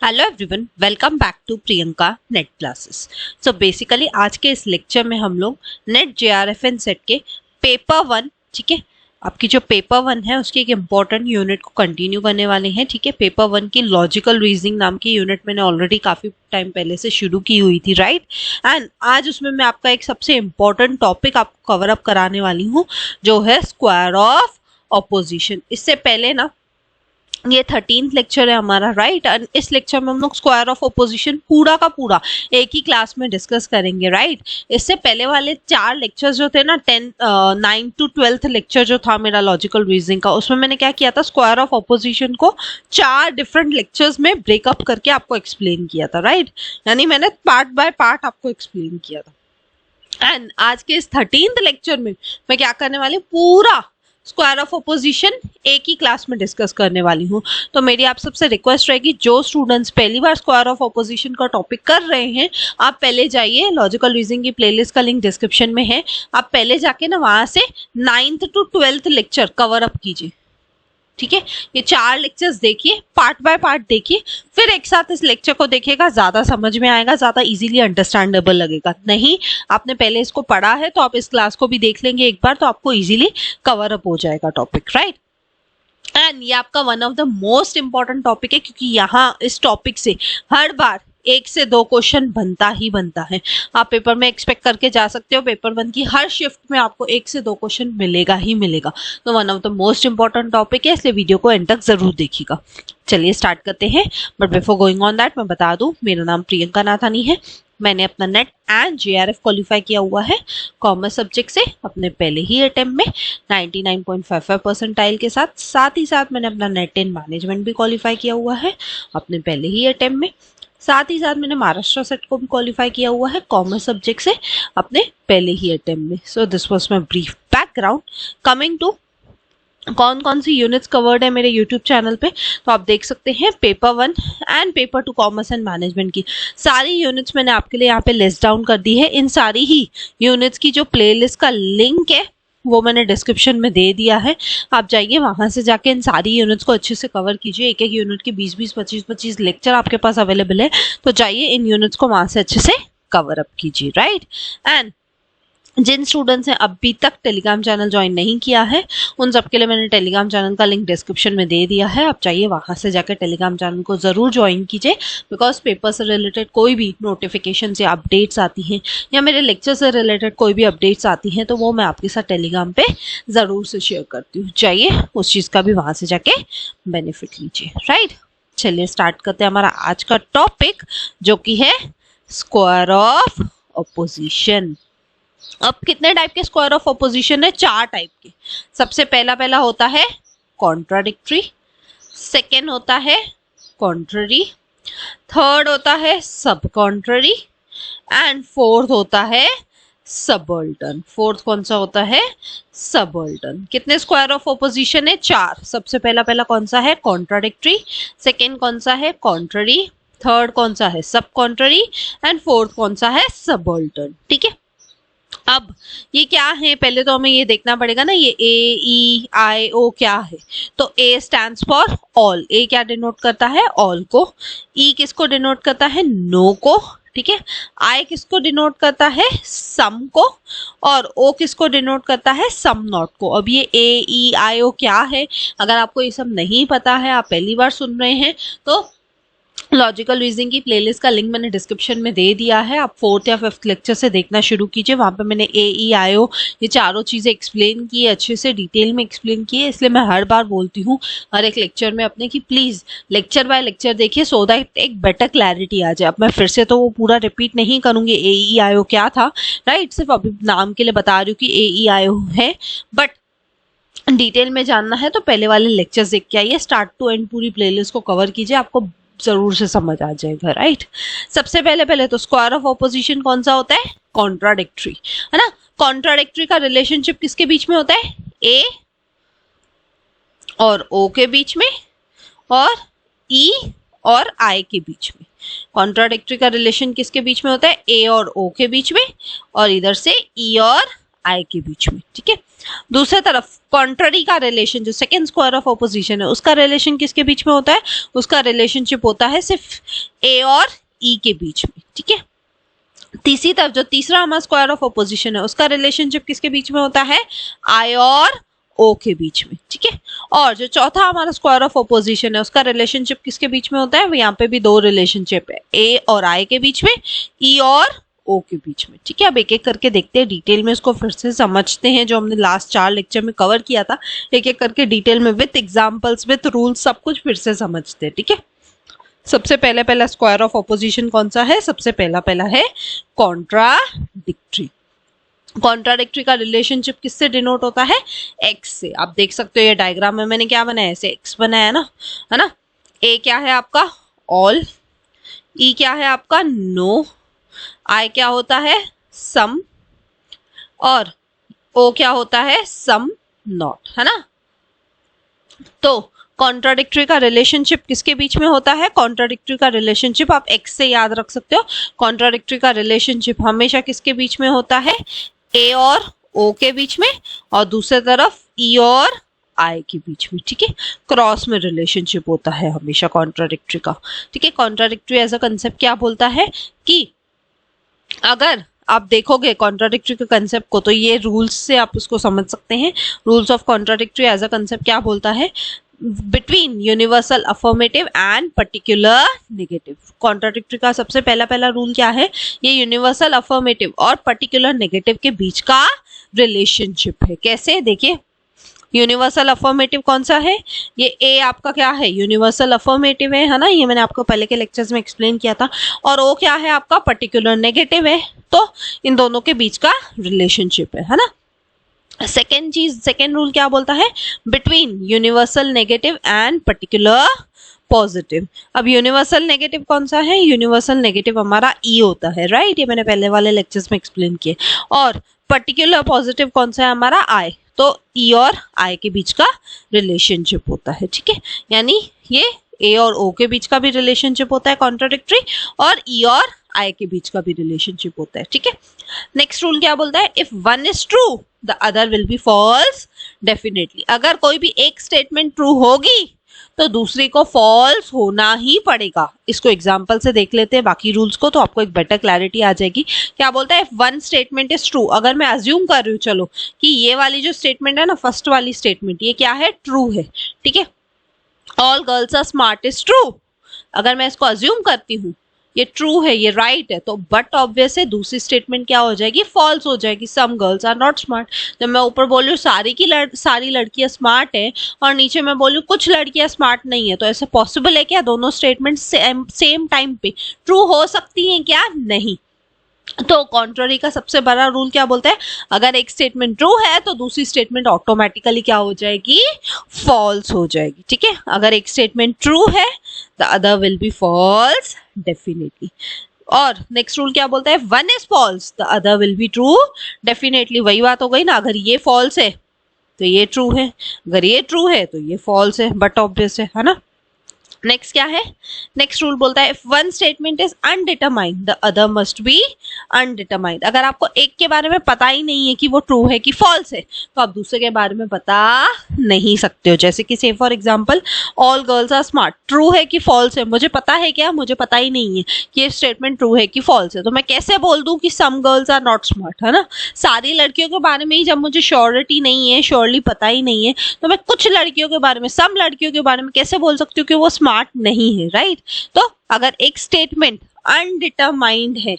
Hello everyone, welcome back to Priyanka NET classes. So basically आज के इस लेक्चर में हम लोग नेट जेआरएफएन सेट के पेपर 1, ठीक है, आपकी जो पेपर 1 है उसकी एक इम्पॉर्टेंट यूनिट को कंटिन्यू करने वाले हैं। ठीक है, पेपर 1 की लॉजिकल रीजनिंग नाम की यूनिट मैंने ऑलरेडी काफी टाइम पहले से शुरू की हुई थी, राइट। एंड आज उसमें मैं आपका एक सबसे इम्पॉर्टेंट टॉपिक आपको कवर अप कराने वाली हूँ, जो है स्क्वायर ऑफ ऑपोजिशन। इससे पहले ना ये 13th लेक्चर है हमारा, राइट। एंड इस लेक्चर में हम लोग स्क्वायर ऑफ ऑपोजिशन पूरा का पूरा एक ही क्लास में डिस्कस करेंगे, राइट। इससे पहले वाले 4 लेक्चर्स जो थे ना, 9 to 12th लेक्चर जो था मेरा लॉजिकल रीजनिंग का, उसमें मैंने क्या किया था, स्क्वायर ऑफ ऑपोजिशन को 4 डिफरेंट लेक्चर्स में ब्रेकअप करके आपको एक्सप्लेन किया था, राइट। यानी मैंने पार्ट बाय पार्ट आपको एक्सप्लेन किया था। एंड आज के इस 13th लेक्चर में मैं क्या करने वाली हूँ, पूरा स्क्वायर ऑफ ऑपोजिशन एक ही क्लास में डिस्कस करने वाली हूँ। तो मेरी आप सबसे रिक्वेस्ट रहेगी, जो स्टूडेंट्स पहली बार स्क्वायर ऑफ ऑपोजिशन का टॉपिक कर रहे हैं, आप पहले जाइए, लॉजिकल रीजनिंग की प्लेलिस्ट का लिंक डिस्क्रिप्शन में है, आप पहले जाके ना वहां से 9th to 12th lecture cover up कीजिए। ठीक है, ये 4 लेक्चर्स देखिए, पार्ट बाय पार्ट देखिए, फिर एक साथ इस लेक्चर को देखिएगा, ज्यादा समझ में आएगा, ज्यादा इजीली अंडरस्टैंडेबल लगेगा। नहीं, आपने पहले इसको पढ़ा है तो आप इस क्लास को भी देख लेंगे एक बार, तो आपको इजीली कवर अप हो जाएगा टॉपिक, राइट। एंड ये आपका one of the most important topic है, क्योंकि यहाँ इस टॉपिक से हर बार 1 से 2 क्वेश्चन बनता ही बनता है। आप पेपर में एक्सपेक्ट करके जा सकते हो, पेपर 1 की हर शिफ्ट में आपको 1 से 2 क्वेश्चन मिलेगा ही मिलेगा। तो one of the most important topic है, इसलिए वीडियो को एंड तक जरूर देखिएगा। चलिए स्टार्ट करते हैं, but before going on that मैं बता दूं, मेरा नाम प्रियंका नाथानी है। मैंने अपना नेट एंड जेआरएफ क्वालिफाई किया हुआ है कॉमर्स सब्जेक्ट से अपने पहले ही अटेम्प्ट में 99.55 परसेंटाइल के साथ। साथ ही साथ मैंने अपना नेट इन मैनेजमेंट भी क्वालिफाई किया हुआ है अपने पहले ही अटेम्प्ट में। साथ ही साथ मैंने महाराष्ट्र सेट को भी क्वालिफाई किया हुआ है कॉमर्स सब्जेक्ट से अपने पहले ही अटेम्प्ट में। So this was my brief background. Coming to कौन कौन सी यूनिट्स कवर्ड है मेरे यूट्यूब चैनल पे, तो आप देख सकते हैं paper 1 and paper 2 commerce and management की सारी यूनिट्स मैंने आपके लिए यहाँ पे लिस्ट डाउन कर दी है। इन सारी ही यूनिट्स की जो प्लेलिस्ट का लिंक है वो मैंने डिस्क्रिप्शन में दे दिया है, आप जाइए वहां से जाके इन सारी यूनिट्स को अच्छे से कवर कीजिए। एक एक यूनिट के 20-20, 25-25 लेक्चर आपके पास अवेलेबल है, तो जाइए इन यूनिट्स को वहां से अच्छे से कवर अप कीजिए, राइट। एंड जिन स्टूडेंट्स ने अभी तक टेलीग्राम चैनल ज्वाइन नहीं किया है, उन सबके लिए मैंने टेलीग्राम चैनल का लिंक डिस्क्रिप्शन में दे दिया है, आप चाहिए वहां से जाकर टेलीग्राम चैनल को जरूर ज्वाइन कीजिए। बिकॉज पेपर से रिलेटेड कोई भी नोटिफिकेशन या अपडेट्स आती हैं, या मेरे लेक्चर से रिलेटेड कोई भी अपडेट्स आती हैं, तो वो मैं आपके साथ टेलीग्राम पे जरूर से शेयर करती हूँ। चाहिए उस चीज का भी वहां से जाके बेनिफिट लीजिए, राइट। चलिए स्टार्ट करते हैं हमारा आज का टॉपिक, जो कि है स्क्वायर ऑफ ऑपोजिशन। अब कितने टाइप के स्क्वायर ऑफ ऑपोजिशन है? 4 टाइप के। सबसे पहला होता है कॉन्ट्राडिक्टरी, सेकेंड होता है कॉन्ट्ररी, थर्ड होता है सब कॉन्ट्ररी, एंड फोर्थ होता है सबअल्टर्न। फोर्थ कौन सा होता है? सबअल्टर्न। कितने स्क्वायर ऑफ ऑपोजिशन है? 4। सबसे पहला कौन सा है? कॉन्ट्राडिक्टरी, सेकेंड कौन सा है? कॉन्ट्ररी, थर्ड कौन सा है? सब कॉन्ट्ररी, एंड फोर्थ कौन सा है? सबअल्टर्न। ठीक है, अब ये क्या है, पहले तो हमें ये देखना पड़ेगा ना, ये ए ई आई ओ क्या है। तो ए स्टैंड्स फॉर ऑल, ए क्या डिनोट करता है? ऑल को। ई किसको डिनोट करता है? नो को। ठीक है, आई किसको डिनोट करता है? सम को। और ओ किसको डिनोट करता है? सम नॉट को। अब ये ए ई आई ओ क्या है, अगर आपको ये सब नहीं पता है, आप पहली बार सुन रहे हैं, तो लॉजिकल रीजनिंग की प्लेलिस्ट का लिंक मैंने डिस्क्रिप्शन में दे दिया है, आप 4th या 5th लेक्चर से देखना शुरू कीजिए। वहां पे मैंने ए ई आई ओ ये चारों चीजें एक्सप्लेन की है, अच्छे से डिटेल में एक्सप्लेन की है। इसलिए मैं हर बार बोलती हूँ हर एक लेक्चर में अपने कि प्लीज लेक्चर बाय लेक्चर देखिए, सो दैट एक बेटर क्लैरिटी आ जाए। अब मैं फिर से तो वो पूरा रिपीट नहीं करूंगी ए ई आई ओ क्या था, राइट। सिर्फ अभी नाम के लिए बता रही हूँ कि ए ई आई ओ है, बट डिटेल में जानना है तो पहले वाले लेक्चर्स देख के आइए, स्टार्ट टू एंड पूरी प्लेलिस्ट को कवर कीजिए, आपको जरूर से समझ आ जाएगा, राइट। सबसे पहले तो स्क्वायर ऑफ ऑपोजिशन कौन सा होता है? कॉन्ट्राडिक्टरी, है ना। कॉन्ट्राडिक्टरी का रिलेशनशिप किसके बीच में होता है? ए और ओ के बीच में, और ई और आई के बीच में। कॉन्ट्राडिक्टरी का रिलेशन किसके बीच में होता है? ए और ओ के बीच में, और इधर से ई और आई के बीच में, ठीक है। दूसरी तरफ कॉन्ट्ररी का रिलेशन, जो सेकेंड स्क्वायर ऑफ ऑपोजिशन है, उसका रिलेशन किसके बीच में होता है? उसका रिलेशनशिप होता है सिर्फ ए और ई के बीच में, ठीक है। तीसरी तरफ जो तीसरा हमारा स्क्वायर ऑफ ऑपोजिशन है, उसका रिलेशनशिप किसके बीच में होता है? आई और ओ के बीच में, ठीक है। और जो चौथा हमारा स्क्वायर ऑफ ऑपोजिशन है, उसका रिलेशनशिप किसके बीच में होता है? यहाँ पे भी दो रिलेशनशिप है, ए और आई के बीच में, ई और ओ के बीच में, ठीक है। अब एक एक करके देखते हैं, डिटेल में इसको फिर से समझते हैं, जो हमने लास्ट 4 लेक्चर में कवर किया था। एक एक करके डिटेल में विथ एग्जाम्पल्स, विथ रूल्स, सब कुछ फिर से समझते हैं, ठीक है। सबसे पहला स्क्वायर ऑफ ऑपोजिशन कौन सा है? सबसे पहला है कॉन्ट्राडिक्टरी। कॉन्ट्राडिक्टरी का रिलेशनशिप किससे डिनोट होता है? एक्स से। आप देख सकते हो ये डायग्राम में मैंने क्या बनाया, ऐसे एक्स बनाया ना, है ना। ए क्या है आपका? ऑल। ई क्या है आपका? नो। आई क्या होता है? सम। और ओ क्या होता है? सम नॉट, है ना। तो कॉन्ट्राडिक्टरी का रिलेशनशिप किसके बीच में होता है? कॉन्ट्राडिक्टरी का रिलेशनशिप आप एक्स से याद रख सकते हो। कॉन्ट्राडिक्टरी का रिलेशनशिप हमेशा किसके बीच में होता है? ए और ओ के बीच में, और दूसरी तरफ ई और आई के बीच में, ठीक है। क्रॉस में रिलेशनशिप होता है हमेशा कॉन्ट्राडिक्टरी का, ठीक है। कॉन्ट्राडिक्टरी एज अ कंसेप्ट क्या बोलता है कि अगर आप देखोगे कॉन्ट्राडिक्टरी के कंसेप्ट को, तो ये रूल्स से आप उसको समझ सकते हैं। Rules of contradictory as a concept क्या बोलता है? Between universal affirmative and particular negative. Contradictory का सबसे पहला रूल क्या है? ये यूनिवर्सल अफर्मेटिव और पर्टिकुलर नेगेटिव के बीच का रिलेशनशिप है। कैसे? देखिए, यूनिवर्सल अफर्मेटिव कौन सा है? ये ए आपका क्या है? यूनिवर्सल अफर्मेटिव है ना, ये मैंने आपको पहले के लेक्चर्स में एक्सप्लेन किया था। और ओ क्या है आपका? पर्टिकुलर नेगेटिव है। तो इन दोनों के बीच का रिलेशनशिप है ना। सेकेंड रूल क्या बोलता है? Between universal negative and particular positive. अब यूनिवर्सल नेगेटिव कौन सा है? यूनिवर्सल नेगेटिव हमारा ई होता है, राइट। ये मैंने पहले वाले लेक्चर्स में एक्सप्लेन किए। और पर्टिकुलर पॉजिटिव कौन सा है हमारा? आई। तो ई और आई के बीच का रिलेशनशिप होता है, ठीक है। यानी ये ए और ओ के बीच का भी रिलेशनशिप होता है कॉन्ट्राडिक्टरी, और ई और आई के बीच का भी रिलेशनशिप होता है, ठीक है। नेक्स्ट रूल क्या बोलता है? If one is true the other will be false definitely. अगर कोई भी एक स्टेटमेंट ट्रू होगी तो दूसरी को फॉल्स होना ही पड़ेगा। इसको एग्जांपल से देख लेते हैं बाकी रूल्स को, तो आपको एक बेटर क्लैरिटी आ जाएगी। क्या बोलता है? If one statement is true, अगर मैं अज्यूम कर रही हूँ चलो कि ये वाली जो स्टेटमेंट है ना, फर्स्ट वाली स्टेटमेंट, ये क्या है? ट्रू है, ठीक है। All girls are smart is true. अगर मैं इसको अज्यूम करती हूँ ये ट्रू है, ये राइट है, तो बट ऑब्वियस है दूसरी स्टेटमेंट क्या हो जाएगी? फॉल्स हो जाएगी। Some girls are not smart. जब मैं ऊपर बोलूँ सारी लड़कियां स्मार्ट है और नीचे मैं बोलूँ कुछ लड़कियां स्मार्ट नहीं है, तो ऐसा पॉसिबल है क्या दोनों स्टेटमेंट सेम टाइम पे ट्रू हो सकती हैं क्या? नहीं। तो कॉन्ट्ररी का सबसे बड़ा रूल क्या बोलता है? अगर एक स्टेटमेंट ट्रू है तो दूसरी स्टेटमेंट ऑटोमेटिकली क्या हो जाएगी? फॉल्स हो जाएगी, ठीक है। अगर एक स्टेटमेंट ट्रू है the other will be false definitely. और नेक्स्ट रूल क्या बोलता है? One is false the other will be true definitely. वही बात हो गई ना, अगर ये फॉल्स है तो ये ट्रू है, अगर ये ट्रू है तो ये फॉल्स है, बट ऑब्वियस है ना। नेक्स्ट क्या है? नेक्स्ट रूल बोलता है if one statement is undetermined the other must be undetermined. अगर आपको एक के बारे में पता ही नहीं है कि वो ट्रू है कि फॉल्स है, तो आप दूसरे के बारे में बता नहीं सकते हो। जैसे कि say for example all girls are smart, true है कि फॉल्स है? मुझे पता है क्या? मुझे पता ही नहीं है कि ये स्टेटमेंट ट्रू है कि फॉल्स है, तो मैं कैसे बोल दूं कि some girls are not smart, है ना। सारी लड़कियों के बारे में ही जब मुझे श्योरिटी नहीं है, श्योरली पता ही नहीं है, तो मैं कुछ लड़कियों के बारे में, सम लड़कियों के बारे में कैसे बोल सकती हूँ कि वो स्मार्ट नहीं है, राइट। तो अगर एक स्टेटमेंट अनडिटरमाइंड है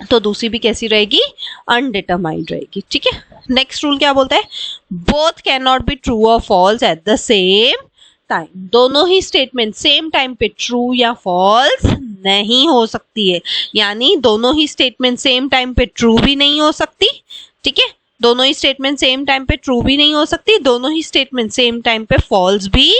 तो दूसरी भी कैसी रहेगी? अनडिटरमाइंड रहेगी, ठीक है। नेक्स्ट रूल क्या बोलता है? Both can not be true और false at the same time. दोनों ही स्टेटमेंट सेम टाइम पे ट्रू या फॉल्स नहीं हो सकती है। यानी दोनों ही स्टेटमेंट सेम टाइम पे ट्रू भी नहीं हो सकती, ठीक है। दोनों ही स्टेटमेंट सेम टाइम पे ट्रू भी नहीं हो सकती, दोनों ही स्टेटमेंट सेम टाइम पे फॉल्स भी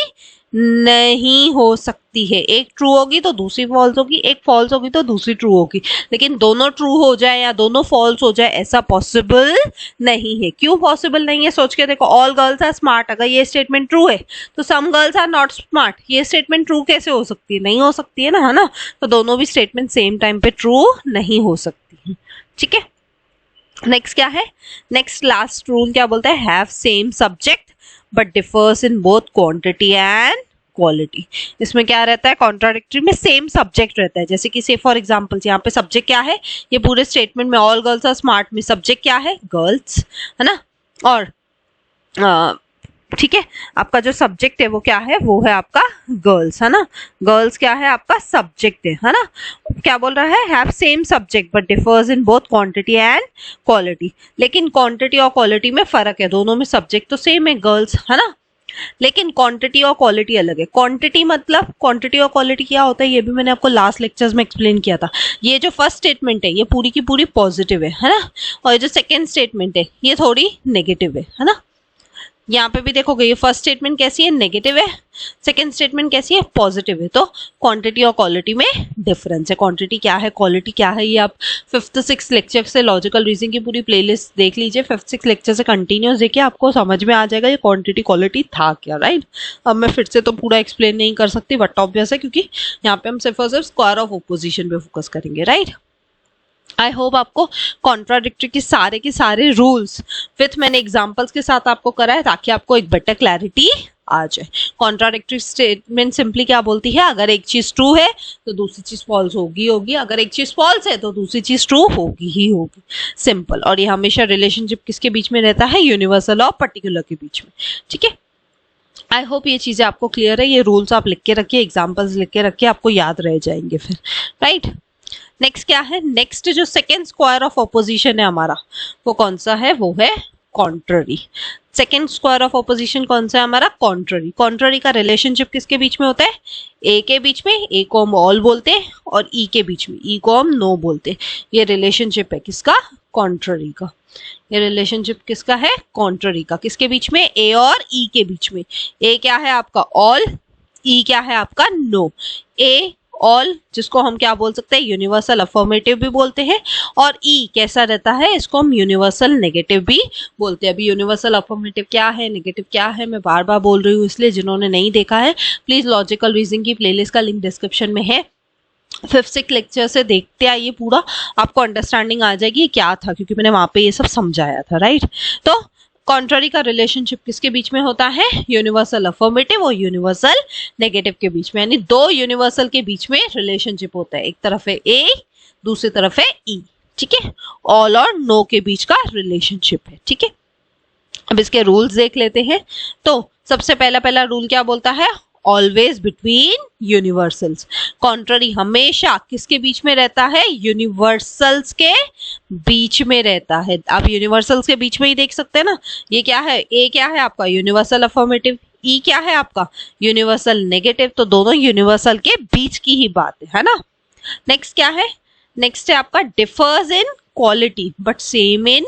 नहीं हो सकती है। एक ट्रू होगी तो दूसरी फॉल्स होगी, एक फॉल्स होगी तो दूसरी ट्रू होगी, लेकिन दोनों ट्रू हो जाए या दोनों फॉल्स हो जाए ऐसा पॉसिबल नहीं है। क्यों पॉसिबल नहीं है? सोच के देखो, ऑल गर्ल्स आर स्मार्ट, अगर ये स्टेटमेंट ट्रू है तो some girls are not smart, ये स्टेटमेंट ट्रू कैसे हो सकती है? नहीं हो सकती है ना, है ना। तो दोनों भी स्टेटमेंट सेम टाइम पे ट्रू नहीं हो सकती है, ठीक है। नेक्स्ट क्या है, नेक्स्ट लास्ट रूल क्या बोलता है, have same subject but differs in both quantity and quality. इसमें क्या रहता है, कॉन्ट्राडिक्टरी में सेम सब्जेक्ट रहता है। जैसे कि से फॉर एग्जांपल यहाँ पे सब्जेक्ट क्या है, ये पूरे स्टेटमेंट में ऑल गर्ल्स आर स्मार्ट में सब्जेक्ट क्या है, गर्ल्स, है ना। और ठीक है, आपका जो सब्जेक्ट है वो क्या है, वो है आपका गर्ल्स, है ना। गर्ल्स क्या है, आपका सब्जेक्ट है ना। क्या बोल रहा है, have same subject but differs in both quantity and quality. लेकिन क्वांटिटी और क्वालिटी में फर्क है, दोनों में सब्जेक्ट तो सेम है गर्ल्स, है ना, लेकिन क्वांटिटी और क्वालिटी अलग है। क्वांटिटी मतलब, क्वांटिटी और क्वालिटी क्या होता है ये भी मैंने आपको लास्ट लेक्चर्स में एक्सप्लेन किया था। ये जो फर्स्ट स्टेटमेंट है ये पूरी की पूरी पॉजिटिव है ना, और ये जो सेकेंड स्टेटमेंट है ये थोड़ी नेगेटिव है ना। यहाँ पे भी देखोगे ये फर्स्ट स्टेटमेंट कैसी है, नेगेटिव है, सेकंड स्टेटमेंट कैसी है, पॉजिटिव है। तो क्वांटिटी और क्वालिटी में डिफरेंस है। क्वांटिटी क्या है, क्वालिटी क्या है, ये आप 5th 6th लेक्चर से लॉजिकल रीजनिंग की पूरी प्लेलिस्ट देख लीजिए। 5th 6th लेक्चर से कंटिन्यूस देखिए, आपको समझ में आ जाएगा ये क्वांटिटी क्वालिटी था क्या, राइट। अब मैं फिर से तो पूरा एक्सप्लेन नहीं कर सकती, बट ऑब्वियस है क्योंकि यहाँ पे हम सिर्फ और सिर्फ स्क्वायर ऑफ ऑपोजिशन पे फोकस करेंगे, राइट। आई होप आपको कॉन्ट्राडिक्टरी के सारे रूल्स विथ मैंने एग्जांपल्स के साथ आपको करा है, ताकि आपको एक बेटर क्लैरिटी आ जाए। कॉन्ट्राडिक्टरी स्टेटमेंट सिंपली क्या बोलती है, अगर एक चीज ट्रू है तो दूसरी चीज फॉल्स होगी, अगर एक चीज फॉल्स है तो दूसरी चीज ट्रू होगी ही होगी, सिंपल। और ये हमेशा रिलेशनशिप किसके बीच में रहता है, यूनिवर्सल और पर्टिकुलर के बीच में, ठीक है। आई होप ये चीजें आपको क्लियर है। ये रूल्स आप लिख के रखिए, एग्जाम्पल्स लिख के रखिए, आपको याद रह जाएंगे फिर, राइट। नेक्स्ट क्या है, नेक्स्ट जो सेकेंड स्क्वायर ऑफ ऑपोजिशन है हमारा वो कौन सा है, वो है contrary. Second square of opposition कौन सा है हमारा, कॉन्ट्ररी। कॉन्ट्ररी का रिलेशनशिप किसके बीच में होता है, ए के बीच में, ए को हम ऑल बोलते हैं, और ई के बीच में, ई को हम नो बोलते हैं। ये रिलेशनशिप है किसका, कॉन्ट्ररी का। ये रिलेशनशिप किसका है, कॉन्ट्ररी का। किसके बीच में, ए और ई के बीच में। ए क्या है आपका ऑल, ई क्या है आपका नो। ए ऑल जिसको हम क्या बोल सकते हैं, यूनिवर्सल अफर्मेटिव भी बोलते हैं, और ई कैसा रहता है, इसको हम यूनिवर्सल नेगेटिव भी बोलते हैं। अभी यूनिवर्सल अफर्मेटिव क्या है, नेगेटिव क्या है, मैं बार बार बोल रही हूँ, इसलिए जिन्होंने नहीं देखा है प्लीज लॉजिकल रीजनिंग की प्लेलिस्ट का लिंक डिस्क्रिप्शन में है, 5th 6th लेक्चर से देखते आइए, पूरा आपको अंडरस्टैंडिंग आ जाएगी क्या था, क्योंकि मैंने वहां पे ये सब समझाया था, राइट। तो कॉन्ट्ररी का रिलेशनशिप किसके बीच में होता है, यूनिवर्सल अफर्मेटिव और यूनिवर्सल नेगेटिव के बीच में, यानी दो यूनिवर्सल के बीच में रिलेशनशिप होता है। एक तरफ है ए, दूसरी तरफ है ई, ठीक है। ऑल और नो के बीच का रिलेशनशिप है, ठीक है। अब इसके रूल्स देख लेते हैं। तो सबसे पहला रूल क्या बोलता है, ऑलवेज बिटवीन यूनिवर्सल्स। कॉन्ट्ररी हमेशा किसके बीच में रहता है, यूनिवर्सल्स के बीच में रहता है। आप यूनिवर्सल्स के बीच में ही देख सकते हैं ना, ये क्या है, ए क्या है आपका यूनिवर्सल अफर्मेटिव, ई क्या है आपका यूनिवर्सल नेगेटिव, तो दोनों यूनिवर्सल के बीच की ही बात है ना। नेक्स्ट क्या है, नेक्स्ट है आपका differs in quality but same in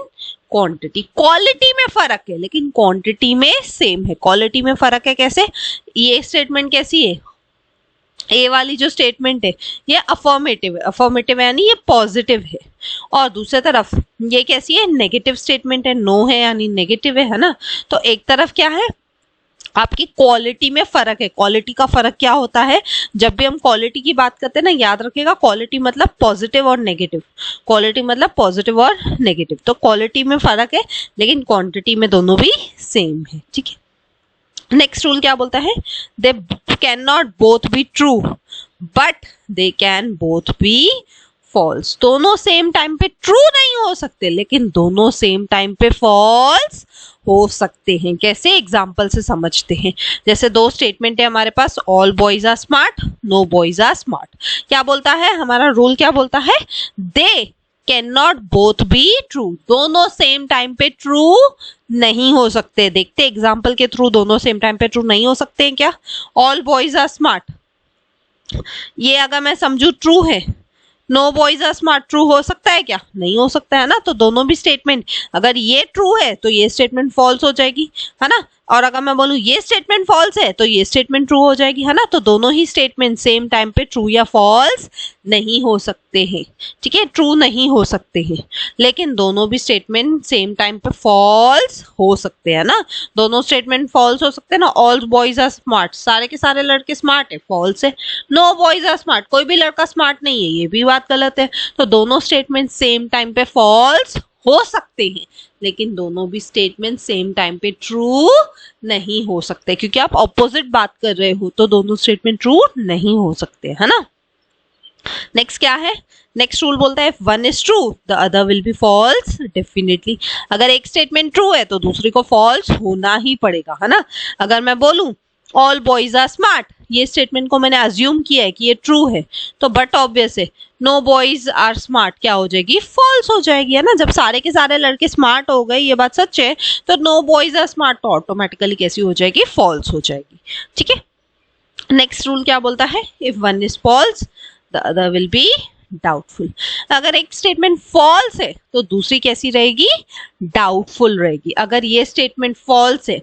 quantity. Quality में फर्क है लेकिन क्वांटिटी में सेम है। क्वालिटी में फर्क है कैसे, ये स्टेटमेंट कैसी है, ए वाली जो स्टेटमेंट है ये अफर्मेटिव है, अफर्मेटिव यानी ये पॉजिटिव है, और दूसरी तरफ ये कैसी है, नेगेटिव स्टेटमेंट है, नो है यानी नेगेटिव है ना। तो एक तरफ क्या है, आपकी क्वालिटी में फर्क है। क्वालिटी का फर्क क्या होता है, जब भी हम क्वालिटी की बात करते हैं ना, याद रखिएगा क्वालिटी मतलब पॉजिटिव और नेगेटिव, क्वालिटी मतलब पॉजिटिव और नेगेटिव। तो क्वालिटी में फर्क है लेकिन क्वांटिटी में दोनों भी सेम है, ठीक है। नेक्स्ट रूल क्या बोलता है, they can not both be true but they can both be false. दोनों सेम टाइम पे ट्रू नहीं हो सकते लेकिन दोनों सेम टाइम पे फॉल्स हो सकते हैं। कैसे, एग्जाम्पल से समझते हैं। जैसे दो स्टेटमेंट है हमारे पास, all boys are smart, no boys are smart. क्या बोलता है हमारा रूल, क्या बोलता है, they can not both be true. दोनों सेम टाइम पे ट्रू नहीं हो सकते। देखते एग्जाम्पल के थ्रू, दोनों सेम टाइम पे ट्रू नहीं हो सकते हैं क्या। ऑल बॉयज आर स्मार्ट, ये अगर मैं समझू ट्रू है, no boys are smart true हो सकता है क्या, नहीं हो सकता है ना। तो दोनों भी स्टेटमेंट, अगर ये ट्रू है तो ये स्टेटमेंट फॉल्स हो जाएगी, है ना। और अगर मैं बोलूँ ये स्टेटमेंट फॉल्स है तो ये स्टेटमेंट ट्रू हो जाएगी, है ना। तो दोनों ही स्टेटमेंट सेम टाइम पे ट्रू या फॉल्स नहीं हो सकते हैं, ठीक है, ट्रू नहीं हो सकते हैं। लेकिन दोनों भी स्टेटमेंट सेम टाइम पे फॉल्स हो सकते हैं ना। दोनों स्टेटमेंट फॉल्स हो सकते हैं ना। ऑल बॉयज आर स्मार्ट, सारे के सारे लड़के स्मार्ट है, फॉल्स है। नो बॉयज आर स्मार्ट, कोई भी लड़का स्मार्ट नहीं है, ये भी बात गलत है। तो दोनों स्टेटमेंट सेम टाइम पे फॉल्स हो सकते हैं, लेकिन दोनों भी स्टेटमेंट सेम टाइम पे ट्रू नहीं हो सकते, क्योंकि आप ऑपोजिट बात कर रहे हो तो दोनों स्टेटमेंट ट्रू नहीं हो सकते, है ना। नेक्स्ट क्या है, नेक्स्ट रूल बोलता है if one is true the other will be false definitely. अगर एक स्टेटमेंट ट्रू है तो दूसरे को फॉल्स होना ही पड़ेगा, है ना। अगर मैं बोलूं ऑल बॉयज आर स्मार्ट, ये स्टेटमेंट को मैंने अज्यूम किया है कि ये ट्रू है, तो बट ऑब्वियस है नो बॉयज आर स्मार्ट क्या हो जाएगी, फॉल्स हो जाएगी, है ना। जब सारे के सारे लड़के स्मार्ट हो गए, ये बात सच है, तो नो बॉयज आर स्मार्ट तो ऑटोमेटिकली कैसी हो जाएगी, फॉल्स हो जाएगी, ठीक है। नेक्स्ट रूल क्या बोलता है if one is false the other will be doubtful. अगर एक स्टेटमेंट फॉल्स है तो दूसरी कैसी रहेगी, डाउटफुल रहेगी। अगर ये स्टेटमेंट फॉल्स है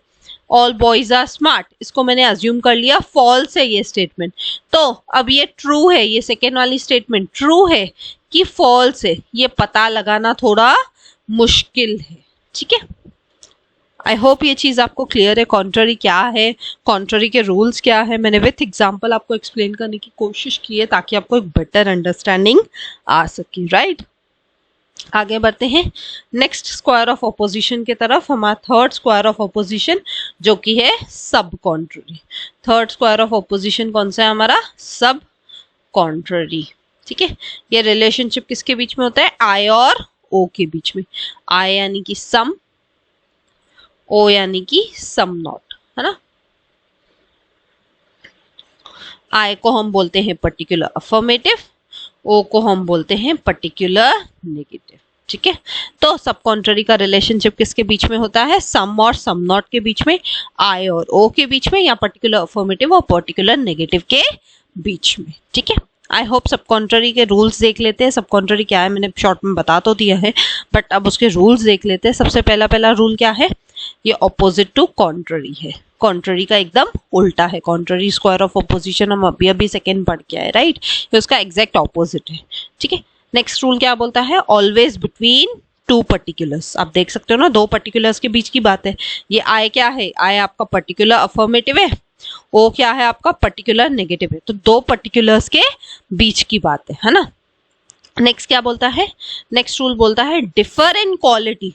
ऑल बॉयज आर स्मार्ट, इसको मैंने अज्यूम कर लिया फॉल्स है ये स्टेटमेंट, तो अब ये ट्रू है, ये सेकेंड वाली स्टेटमेंट ट्रू है कि फॉल्स है, ये पता लगाना थोड़ा मुश्किल है, ठीक है। आई होप ये चीज आपको क्लियर है, कॉन्ट्ररी क्या है, कॉन्ट्ररी के रूल्स क्या है, मैंने विथ एग्जांपल आपको एक्सप्लेन करने की कोशिश की है ताकि आपको एक बेटर अंडरस्टैंडिंग आ सके, राइट। आगे बढ़ते हैं नेक्स्ट स्क्वायर ऑफ ऑपोजिशन की तरफ, हमारा थर्ड स्क्वायर ऑफ ऑपोजिशन जो कि है सब contrary. Third square of opposition कौन सा है हमारा, सब कॉन्ट्ररी, ठीक है। ये रिलेशनशिप किसके बीच में होता है, आई और ओ के बीच में, आई यानी कि सम, ओ यानी कि सम नॉट, है ना। आई को हम बोलते हैं पर्टिकुलर अफर्मेटिव, ओ को हम बोलते हैं पर्टिकुलर नेगेटिव, ठीक है। तो सब कॉन्ट्ररी का रिलेशनशिप किसके बीच में होता है, सम और सम नॉट के बीच में, आई और ओ के बीच में, या पर्टिकुलर अफर्मेटिव और पर्टिकुलर नेगेटिव के बीच में, ठीक है। आई होप सब कॉन्ट्ररी के रूल्स देख लेते हैं। सब कॉन्ट्ररी क्या है मैंने शॉर्ट में बता तो दिया है, बट अब उसके रूल्स देख लेते हैं। सबसे पहला रूल क्या है, ये ऑपोजिट टू कॉन्ट्ररी है, कॉन्ट्ररी का एकदम उल्टा है। कॉन्ट्ररी स्क्वायर ऑफ ऑपोजिशन हम अभी सेकंड पढ़ के आए, राइट, ये उसका एग्जैक्ट ऑपोजिट है, ठीक है। नेक्स्ट रूल क्या बोलता है, ऑलवेज बिटवीन टू पर्टिकुलर्स। आप देख सकते हो ना, दो पर्टिकुलर्स के बीच की बात है। ये आई क्या है, आई आपका पर्टिकुलर अफर्मेटिव है, ओ क्या है आपका पर्टिकुलर नेगेटिव है, तो दो पर्टिकुलर्स के बीच की बात है ना। नेक्स्ट क्या बोलता है, नेक्स्ट रूल बोलता है differ in quality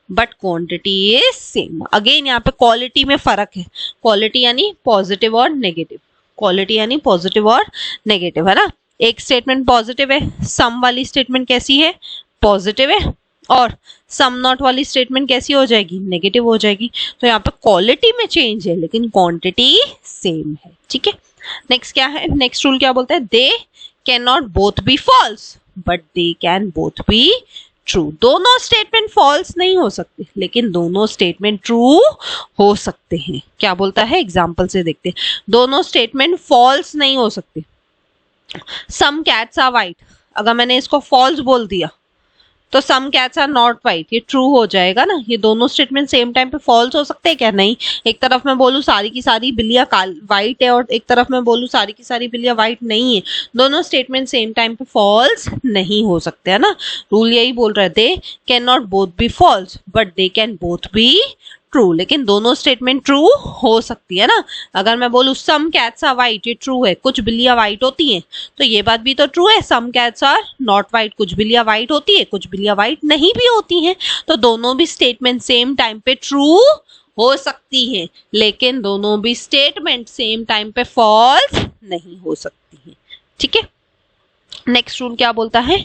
but quantity is same. Again यहाँ पे क्वालिटी में फर्क है, क्वालिटी यानी पॉजिटिव और नेगेटिव, क्वालिटी यानी पॉजिटिव और नेगेटिव, है ना। एक स्टेटमेंट पॉजिटिव है, सम वाली स्टेटमेंट कैसी है, पॉजिटिव है, और सम नॉट वाली स्टेटमेंट कैसी हो जाएगी, नेगेटिव हो जाएगी। तो यहाँ पे क्वालिटी में चेंज है लेकिन क्वांटिटी सेम है, ठीक है। नेक्स्ट क्या है, नेक्स्ट रूल क्या बोलता है, they can not both be false but they can both be true. दोनों स्टेटमेंट फॉल्स नहीं हो सकते लेकिन दोनों स्टेटमेंट ट्रू हो सकते हैं। क्या बोलता है, एग्जाम्पल से देखते हैं। दोनों स्टेटमेंट फॉल्स नहीं हो सकते। सम कैट्स आर वाइट, अगर मैंने इसको फॉल्स बोल दिया तो some cats are not white, ये ट्रू हो जाएगा ना। ये दोनों स्टेटमेंट सेम टाइम पे फॉल्स हो सकते हैं क्या, नहीं। एक तरफ मैं बोलूँ सारी की सारी बिल्लियां वाइट है और एक तरफ मैं बोलूँ सारी की सारी बिल्लियां वाइट नहीं है, दोनों स्टेटमेंट सेम टाइम पे फॉल्स नहीं हो सकते, है ना। रूल यही बोल रहा है, they can not both be false but they can both be true, लेकिन दोनों स्टेटमेंट ट्रू हो सकती है ना। अगर मैं बोलूँ सम कैट्स आर वाइट, ये ट्रू है, कुछ बिल्लियां वाइट होती हैं, तो ये बात भी तो ट्रू है, some cats are not white, कुछ बिल्लियां वाइट होती है, कुछ बिल्लियां वाइट नहीं भी होती हैं। तो दोनों भी स्टेटमेंट सेम टाइम पे ट्रू हो सकती है लेकिन दोनों भी स्टेटमेंट सेम टाइम पे फॉल्स नहीं हो सकती है, ठीक है। नेक्स्ट रूल क्या बोलता है,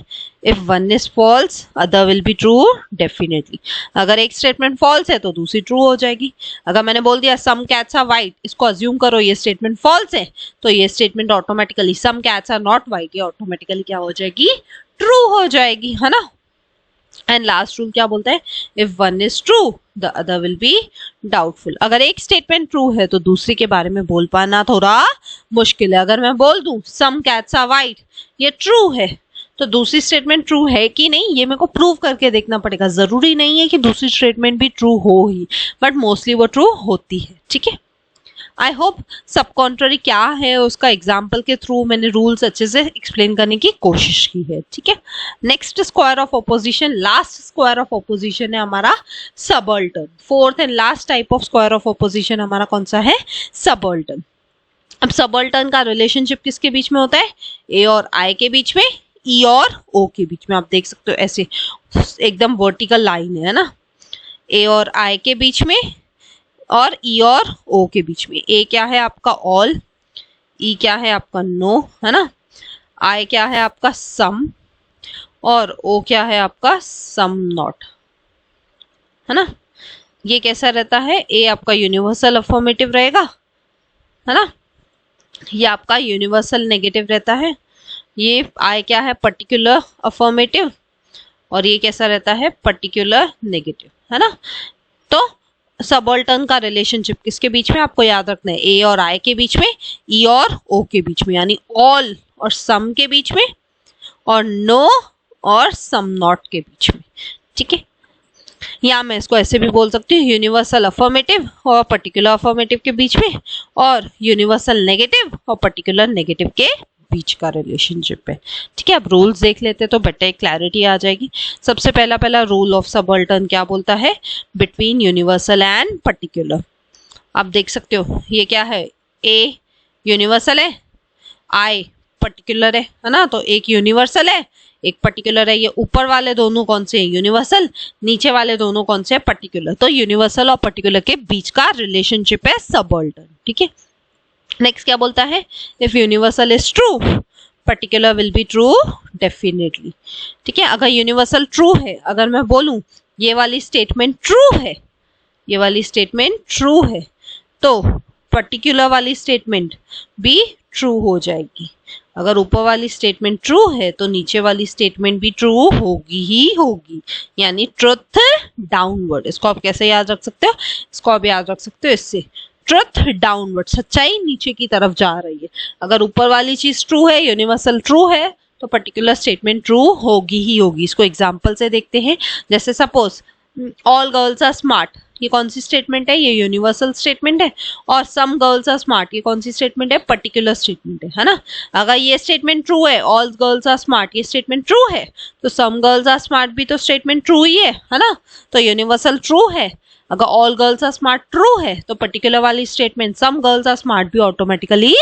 if one is false other will be true definitely. अगर एक स्टेटमेंट फॉल्स है तो दूसरी ट्रू हो जाएगी। अगर मैंने बोल दिया सम कैट्स आर वाइट, इसको अज्यूम करो ये स्टेटमेंट फॉल्स है, तो ये statement automatically some cats are not white, ये ऑटोमेटिकली क्या हो जाएगी, ट्रू हो जाएगी, है ना। एंड लास्ट रूल क्या बोलता है, if one is true the other will be doubtful. अगर एक स्टेटमेंट ट्रू है तो दूसरी के बारे में बोल पाना थोड़ा मुश्किल है। अगर मैं बोल दूं सम कैट्स आर वाइट, ये ट्रू है, तो दूसरी स्टेटमेंट ट्रू है कि नहीं ये मेरे को प्रूव करके देखना पड़ेगा। जरूरी नहीं है कि दूसरी स्टेटमेंट भी ट्रू हो ही, बट मोस्टली वो ट्रू होती है, ठीक है। आई होप सब कॉन्ट्ररी क्या है उसका एग्जाम्पल के थ्रू मैंने रूल्स अच्छे से एक्सप्लेन करने की कोशिश की है, ठीक है। Next square of opposition, last square of opposition है हमारा subaltern. Fourth and last type of square of opposition हमारा कौन सा है, सबअल्टर्न। अब सबअल्टर्न का रिलेशनशिप किसके बीच में होता है, ए और आई के बीच में, ई और ओ के बीच में। आप देख सकते हो ऐसे एकदम वर्टिकल लाइन है ना, ए और आई के बीच में और ई और ओ के बीच में। ए क्या है आपका ऑल, ई क्या है आपका नो, है ना, आई क्या है आपका सम और ओ क्या है आपका सम नॉट, है ना। ये कैसा रहता है, ए आपका यूनिवर्सल अफर्मेटिव रहेगा, है ना, ये आपका यूनिवर्सल नेगेटिव रहता है। ये आई क्या है पर्टिकुलर अफर्मेटिव और ये कैसा रहता है पर्टिकुलर नेगेटिव, है ना। तो सबऑल्टर्न का रिलेशनशिप किसके बीच में आपको याद रखना है, ए और आई के बीच में, ई और ओ के बीच में, यानी ऑल और सम के बीच में और नो और सम नॉट के बीच में, ठीक है। या मैं इसको ऐसे भी बोल सकती हूँ, यूनिवर्सल अफर्मेटिव और पर्टिकुलर अफर्मेटिव के बीच में और यूनिवर्सल नेगेटिव और पर्टिकुलर नेगेटिव के बीच का रिलेशनशिप है, ठीक है। अब रूल्स देख लेते हैं तो बेटर क्लैरिटी आ जाएगी। सबसे पहला रूल ऑफ सबऑल्टर्न क्या बोलता है, बिटवीन यूनिवर्सल एंड पर्टिकुलर। आप देख सकते हो ये क्या है, ए यूनिवर्सल है, आई पर्टिकुलर है ना, तो एक यूनिवर्सल है एक पर्टिकुलर है। ये ऊपर वाले दोनों कौन से हैं, यूनिवर्सल, नीचे वाले दोनों कौन से हैं, पर्टिकुलर। तो यूनिवर्सल और पर्टिकुलर के बीच का रिलेशनशिप है सबऑल्टर्न, ठीक है। नेक्स्ट क्या बोलता है, if universal is true particular will be true definitely, ठीक है। अगर यूनिवर्सल ट्रू है, अगर मैं बोलूं ये वाली स्टेटमेंट ट्रू है, ये वाली स्टेटमेंट ट्रू है, तो पर्टिकुलर वाली स्टेटमेंट भी ट्रू हो जाएगी। अगर ऊपर वाली स्टेटमेंट ट्रू है तो नीचे वाली स्टेटमेंट भी ट्रू होगी ही होगी, यानी ट्रुथ डाउनवर्ड। इसको आप कैसे याद रख सकते हो, इसको आप याद रख सकते हो इससे, ट्रुथ डाउनवर्ड, सच्चाई नीचे की तरफ जा रही है। अगर ऊपर वाली चीज ट्रू है, यूनिवर्सल ट्रू है, तो पर्टिकुलर स्टेटमेंट ट्रू होगी ही होगी। इसको एग्जाम्पल से देखते हैं, जैसे suppose all girls are smart, ये कौन सी स्टेटमेंट है, ये यूनिवर्सल स्टेटमेंट है। और सम गर्ल्स आर स्मार्ट, ये कौन सी स्टेटमेंट है, पर्टिकुलर स्टेटमेंट है ना। अगर ये स्टेटमेंट ट्रू है, ऑल गर्ल्स आर स्मार्ट ये स्टेटमेंट ट्रू है, तो सम गर्ल्स आर स्मार्ट भी तो स्टेटमेंट ट्रू ही है ना, तो यूनिवर्सल ट्रू है। अगर all girls are smart true है तो पर्टिकुलर वाली statement some girls are smart भी ऑटोमेटिकली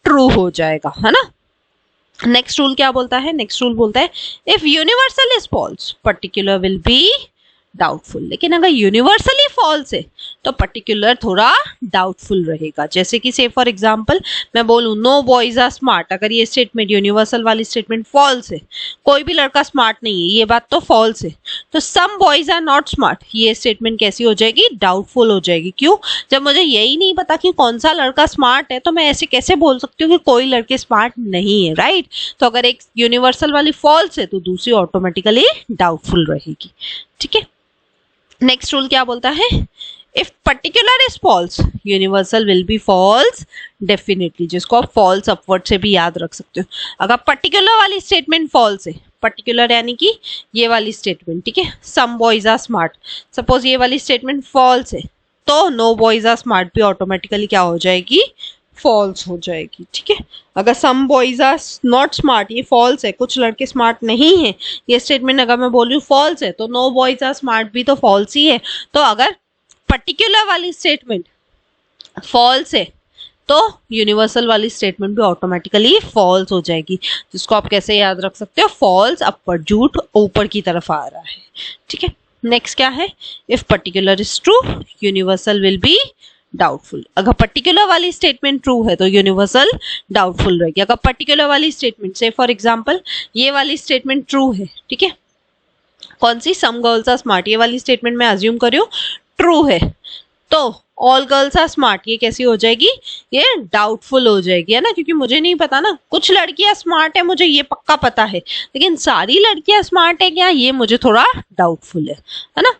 ट्रू हो जाएगा, है ना। नेक्स्ट रूल क्या बोलता है, नेक्स्ट रूल बोलता है if universal is false particular will be doubtful. लेकिन अगर यूनिवर्सली फॉल्स है तो पर्टिकुलर थोड़ा डाउटफुल रहेगा। जैसे कि से फॉर एग्जांपल मैं बोलूं नो बॉयज आर स्मार्ट, अगर ये स्टेटमेंट यूनिवर्सल वाली स्टेटमेंट फॉल्स है, कोई भी लड़का स्मार्ट नहीं है, ये बात तो फॉल्स है, तो some boys are not smart ये स्टेटमेंट कैसी हो जाएगी, डाउटफुल हो जाएगी। क्यों, जब मुझे यही नहीं पता कि कौन सा लड़का स्मार्ट है तो मैं ऐसे कैसे बोल सकती हूँ कि कोई लड़के स्मार्ट नहीं है, राइट। तो अगर एक यूनिवर्सल वाली फॉल्स है तो दूसरी ऑटोमेटिकली डाउटफुल रहेगी, ठीक है। नेक्स्ट रूल क्या बोलता है, if particular is false universal will be false definitely, जिसको आप फॉल्स अपवर्ड से भी याद रख सकते हो। अगर पर्टिकुलर वाली स्टेटमेंट फॉल्स है, पर्टिकुलर यानी कि ये वाली स्टेटमेंट, ठीक है, some boys are smart, suppose ये वाली स्टेटमेंट फॉल्स है तो नो बॉयज आर स्मार्ट भी ऑटोमेटिकली क्या हो जाएगी, फॉल्स हो जाएगी, ठीक है। अगर some boys are not smart ये फॉल्स है, कुछ लड़के स्मार्ट नहीं है, ये स्टेटमेंट अगर मैं बोलूँ फॉल्स है तो नो बॉयज आर स्मार्ट भी तो फॉल्स ही है। तो अगर पर्टिकुलर वाली स्टेटमेंट फॉल्स है तो यूनिवर्सल वाली स्टेटमेंट भी ऑटोमेटिकली फॉल्स हो जाएगी, जिसको आप कैसे याद रख सकते हो, फॉल्स अपवर्ड, झूठ ऊपर की तरफ आ रहा है, ठीक है। नेक्स्ट क्या है, if particular is true universal will be doubtful. अगर पर्टिकुलर वाली स्टेटमेंट ट्रू है तो यूनिवर्सल डाउटफुल रहेगी। अगर पर्टिकुलर वाली स्टेटमेंट से फॉर एग्जांपल ये वाली स्टेटमेंट ट्रू है, ठीक है, कौन सी, सम गर्ल्स आर स्मार्ट, ये वाली स्टेटमेंट मैं अज्यूम कर रही हूँ ट्रू है, तो ऑल गर्ल्स आर स्मार्ट ये कैसी हो जाएगी, ये डाउटफुल हो जाएगी, है ना, क्योंकि मुझे नहीं पता ना, कुछ लड़कियां स्मार्ट है मुझे ये पक्का पता है, लेकिन सारी लड़कियां स्मार्ट है क्या, ये मुझे थोड़ा डाउटफुल है ना।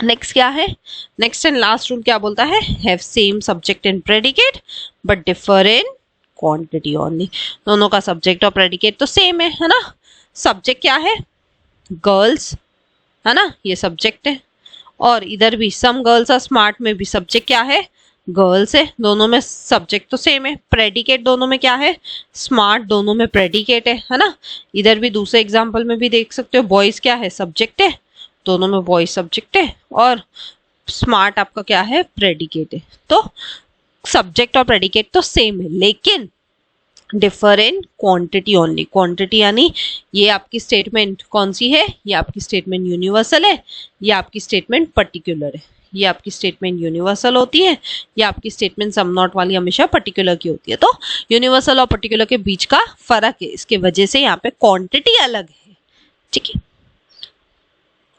नेक्स्ट क्या है, नेक्स्ट एंड लास्ट रूल क्या बोलता है, have same subject and predicate but differ in quantity only. दोनों का सब्जेक्ट और प्रेडिकेट तो सेम है ना। सब्जेक्ट क्या है, गर्ल्स, है ना, ये सब्जेक्ट है, और इधर भी सम गर्ल्स आर स्मार्ट में भी सब्जेक्ट क्या है, गर्ल्स है, दोनों में सब्जेक्ट तो सेम है। प्रेडिकेट दोनों में क्या है, स्मार्ट, दोनों में प्रेडिकेट है ना। इधर भी दूसरे एग्जाम्पल में भी देख सकते हो, बॉयज क्या है, सब्जेक्ट है, दोनों में बॉयज सब्जेक्ट है, और स्मार्ट आपका क्या है, प्रेडिकेट है। तो सब्जेक्ट और प्रेडिकेट तो सेम है, लेकिन differ in quantity only. Quantity यानी ये आपकी स्टेटमेंट कौन सी है, ये आपकी स्टेटमेंट यूनिवर्सल है, ये आपकी स्टेटमेंट पर्टिकुलर है। ये आपकी स्टेटमेंट यूनिवर्सल होती है, ये आपकी स्टेटमेंट सम नॉट वाली हमेशा पर्टिकुलर की होती है। तो यूनिवर्सल और पर्टिकुलर के बीच का फर्क है, इसके वजह से यहाँ पे क्वांटिटी अलग है। ठीक है,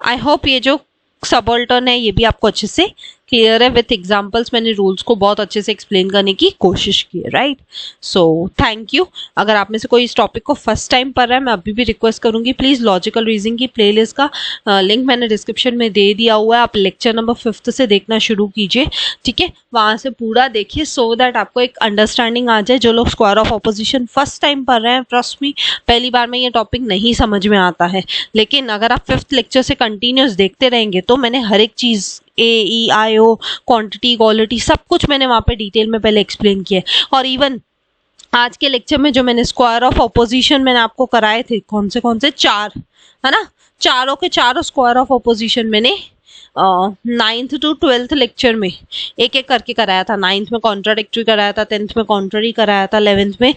आई होप ये जो सबऑल्टर्न है ये भी आपको अच्छे से क्लियर है। विथ एग्जांपल्स मैंने रूल्स को बहुत अच्छे से एक्सप्लेन करने की कोशिश की है, राइट। So thank you. अगर आप में से कोई इस टॉपिक को फर्स्ट टाइम पढ़ रहा है, मैं अभी भी रिक्वेस्ट करूंगी प्लीज लॉजिकल रीजनिंग की प्लेलिस्ट का लिंक मैंने डिस्क्रिप्शन में दे दिया हुआ है, आप लेक्चर नंबर 5 से देखना शुरू कीजिए। ठीक है, वहां से पूरा देखिए सो दैट आपको एक अंडरस्टैंडिंग आ जाए। जो लोग square of opposition first time पढ़ रहे हैं, ट्रस्ट मी पहली बार में ये टॉपिक नहीं समझ में आता है, लेकिन अगर आप 5th लेक्चर से कंटिन्यूस देखते रहेंगे तो मैंने हर एक चीज AEIO क्वांटिटी क्वालिटी सब कुछ मैंने वहां पे डिटेल में पहले एक्सप्लेन किया है। और इवन आज के लेक्चर में जो मैंने स्क्वायर ऑफ ऑपोजिशन मैंने आपको कराए थे, कौन से 4 है ना, चारों के चारों स्क्वायर ऑफ ऑपोजिशन मैंने 9th to 12th लेक्चर में एक एक करके कराया था। 9th में कॉन्ट्राडिक्टरी कराया था, 10th में कॉन्ट्ररी कराया था, 11th में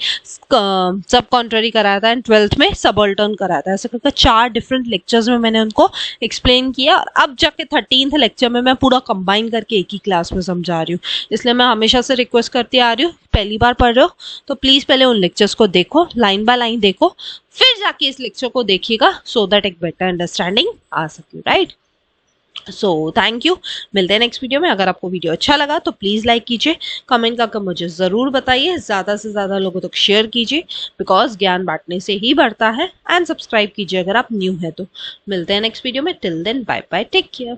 सब कॉन्ट्ररी कराया था एंड 12th में सबऑल्टर्न कराया था। ऐसे करके 4 डिफरेंट लेक्चर्स में मैंने उनको एक्सप्लेन किया और अब जाके 13th लेक्चर में मैं पूरा कंबाइन करके एक ही क्लास में समझा रही हूँ। इसलिए मैं हमेशा से रिक्वेस्ट करती आ रही हूँ, पहली बार पढ़ रहे हो तो प्लीज पहले उन लेक्चर्स को देखो, लाइन बाय लाइन देखो, फिर जाके इस लेक्चर को देखिएगा सो दैट एक बेटर अंडरस्टैंडिंग आ सके, राइट। सो थैंक यू, मिलते हैं नेक्स्ट वीडियो में। अगर आपको वीडियो अच्छा लगा तो प्लीज लाइक कीजिए, कमेंट करके मुझे जरूर बताइए, ज्यादा से ज्यादा लोगों तक शेयर कीजिए बिकॉज ज्ञान बांटने से ही बढ़ता है। एंड सब्सक्राइब कीजिए अगर आप न्यू है तो। मिलते हैं नेक्स्ट वीडियो में, till then bye bye, take care.